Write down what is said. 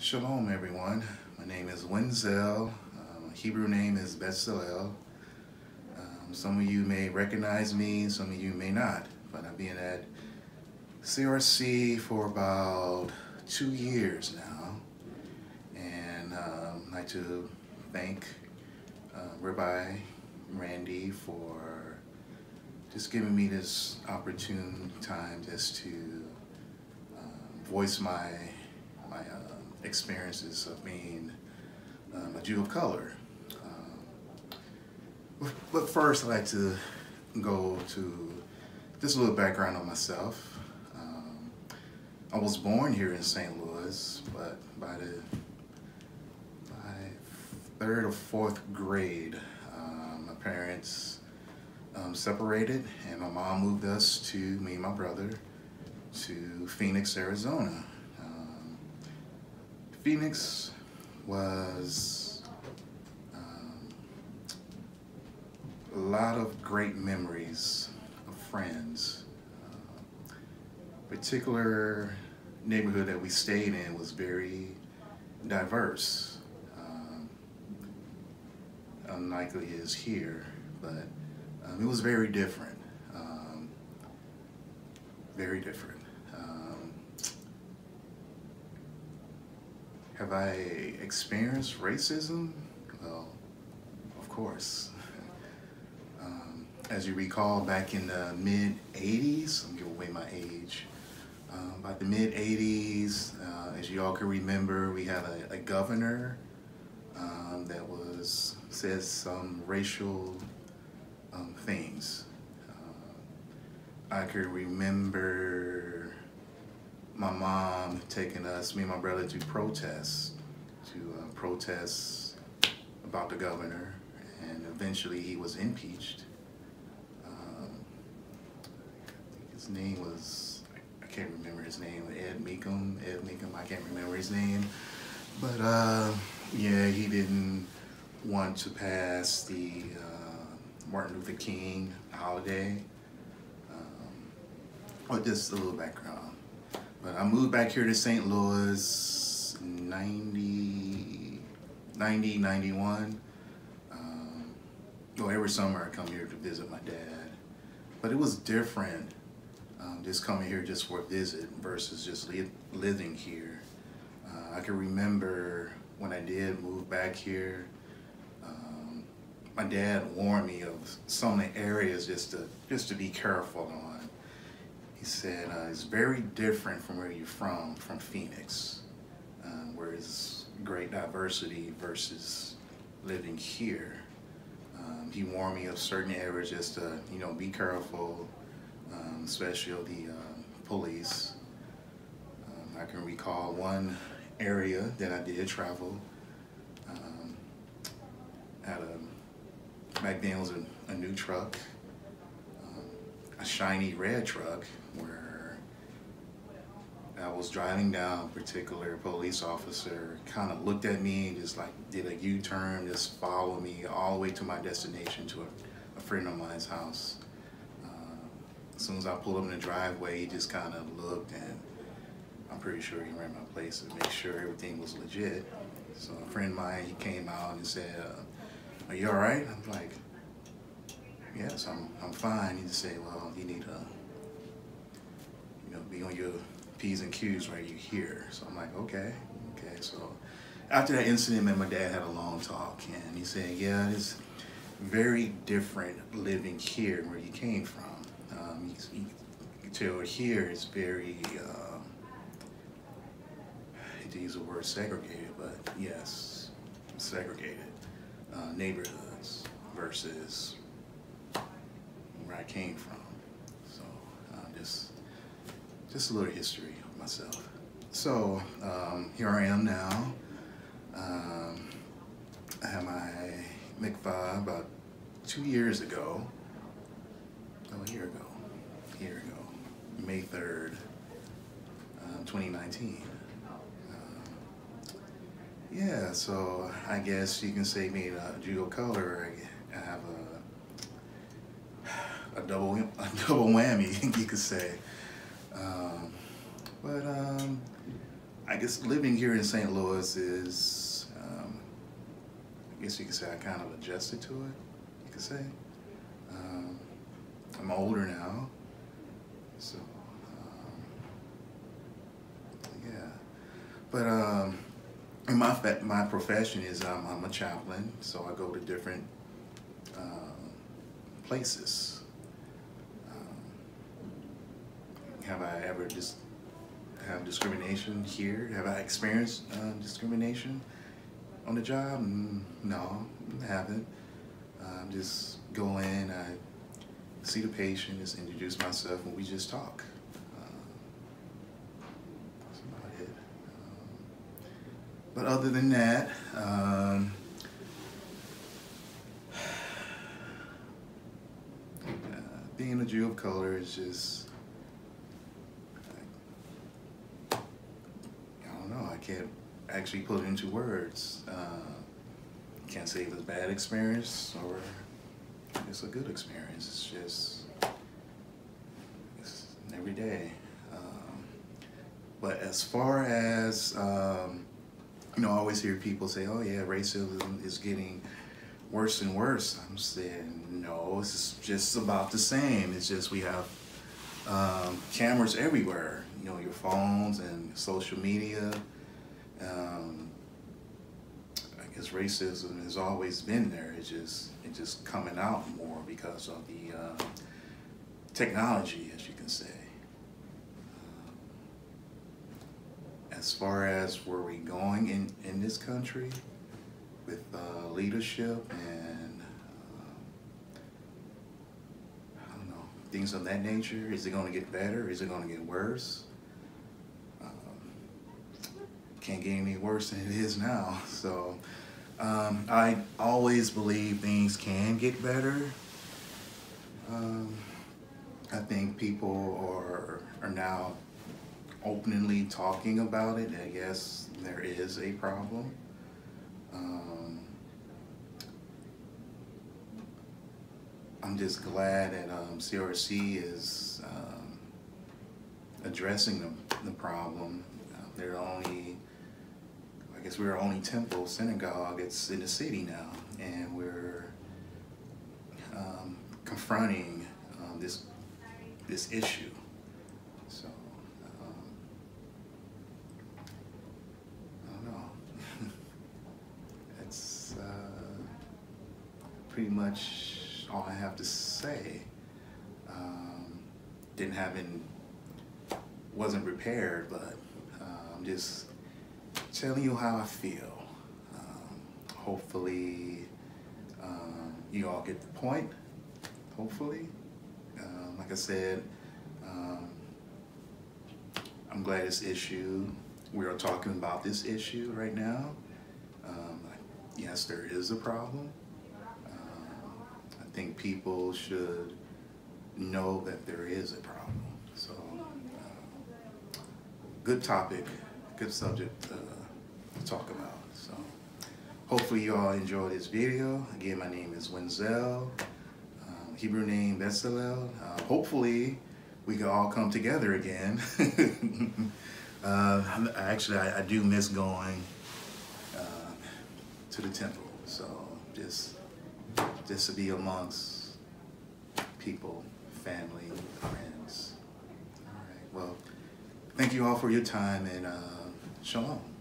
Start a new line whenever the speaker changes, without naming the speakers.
Shalom, everyone. My name is Winzel. My Hebrew name is Bezalel. Some of you may recognize me, some of you may not, but I've been at CRC for about 2 years now, and I'd like to thank Rabbi Randy for just giving me this opportune time just to voice my experiences of being a Jew of color. But first, I'd like to go to just a little background on myself. I was born here in St. Louis, but by third or fourth grade, my parents separated, and my mom moved us to, me and my brother, to Phoenix, Arizona. Phoenix was a lot of great memories of friends. Particular neighborhood that we stayed in was very diverse. Unlikely it is here, but it was very different. Very different. Have I experienced racism? Well, of course. As you recall, back in the mid-'80s, I'm giving away my age, by the mid-'80s, as you all can remember, we had a governor that said some racial things. I can remember my mom taking us, me and my brother, to protest about the governor, and eventually he was impeached. His name was, I can't remember his name, Ed Meekum, I can't remember his name, but yeah, he didn't want to pass the Martin Luther King holiday. Or just a little background. But I moved back here to St. Louis 91. Well, every summer I come here to visit my dad. But it was different just coming here just for a visit versus just living here. I can remember when I did move back here, my dad warned me of some of the areas just to be careful on. He said, it's very different from where you're from Phoenix, where it's great diversity versus living here. He warned me of certain areas just to, be careful, especially of the police. I can recall one area that I did travel. Back then it was a new truck. A shiny red truck, where I was driving down, a particular police officer kind of looked at me and just like did a U-turn, just followed me all the way to my destination, to a friend of mine's house. As soon as I pulled up in the driveway, he just kind of looked, and I'm pretty sure he ran my place to make sure everything was legit. So a friend of mine, he came out and said, are you all right? I'm like, yes, I'm fine. He just said, well, you need to, be on your P's and Q's right you're here. So I'm like, okay. So after that incident, me and my dad had a long talk, and he said, yeah, it's very different living here where you came from. You can tell here it's very, I hate to use the word segregated, but yes, segregated neighborhoods versus where I came from. So just a little history of myself. So here I am now. I had my mikvah about 2 years ago. Oh, a year ago, May 3rd, 2019. Yeah, so I guess you can say being a Jew of color, I have a double whammy, you could say. But I guess living here in St. Louis is, I guess you could say I kind of adjusted to it, you could say. I'm older now, so yeah. But in my profession is I'm a chaplain, so I go to different places. Have I ever just have discrimination here? Have I experienced discrimination on the job? No, I haven't. Just go in, I see the patient, just introduce myself, and we just talk. That's about it. But other than that, being a Jew of color is just, I don't know, I can't actually put it into words. Can't say it was a bad experience or it's a good experience. It's just, it's every day. But as far as, you know, I always hear people say, oh yeah, racism is getting worse and worse. I'm saying, no, it's just about the same. It's just we have cameras everywhere, you know, your phones and social media. I guess racism has always been there. It's just coming out more because of the technology, as you can say. As far as where we're going in this country with leadership and I don't know, things of that nature, is it going to get better? Is it going to get worse? Can't get any worse than it is now. So I always believe things can get better. I think people are now openly talking about it. I guess there is a problem. I'm just glad that CRC is addressing the problem. They're only, I guess we're only temple synagogue that's in the city now, and we're confronting this issue. So I don't know. That's pretty much all I have to say. Wasn't prepared, but I'm just telling you how I feel. Hopefully, you all get the point. Hopefully, like I said, I'm glad this issue. We are talking about this issue right now. Yes, there is a problem. I think people should know that there is a problem. So, good topic, good subject to talk about. So, hopefully you all enjoy this video. Again, my name is Winzel, Hebrew name Bezalel. Hopefully we can all come together again. Actually, I do miss going to the temple. So just to be amongst people, family, friends. All right. Well, thank you all for your time, and Shalom.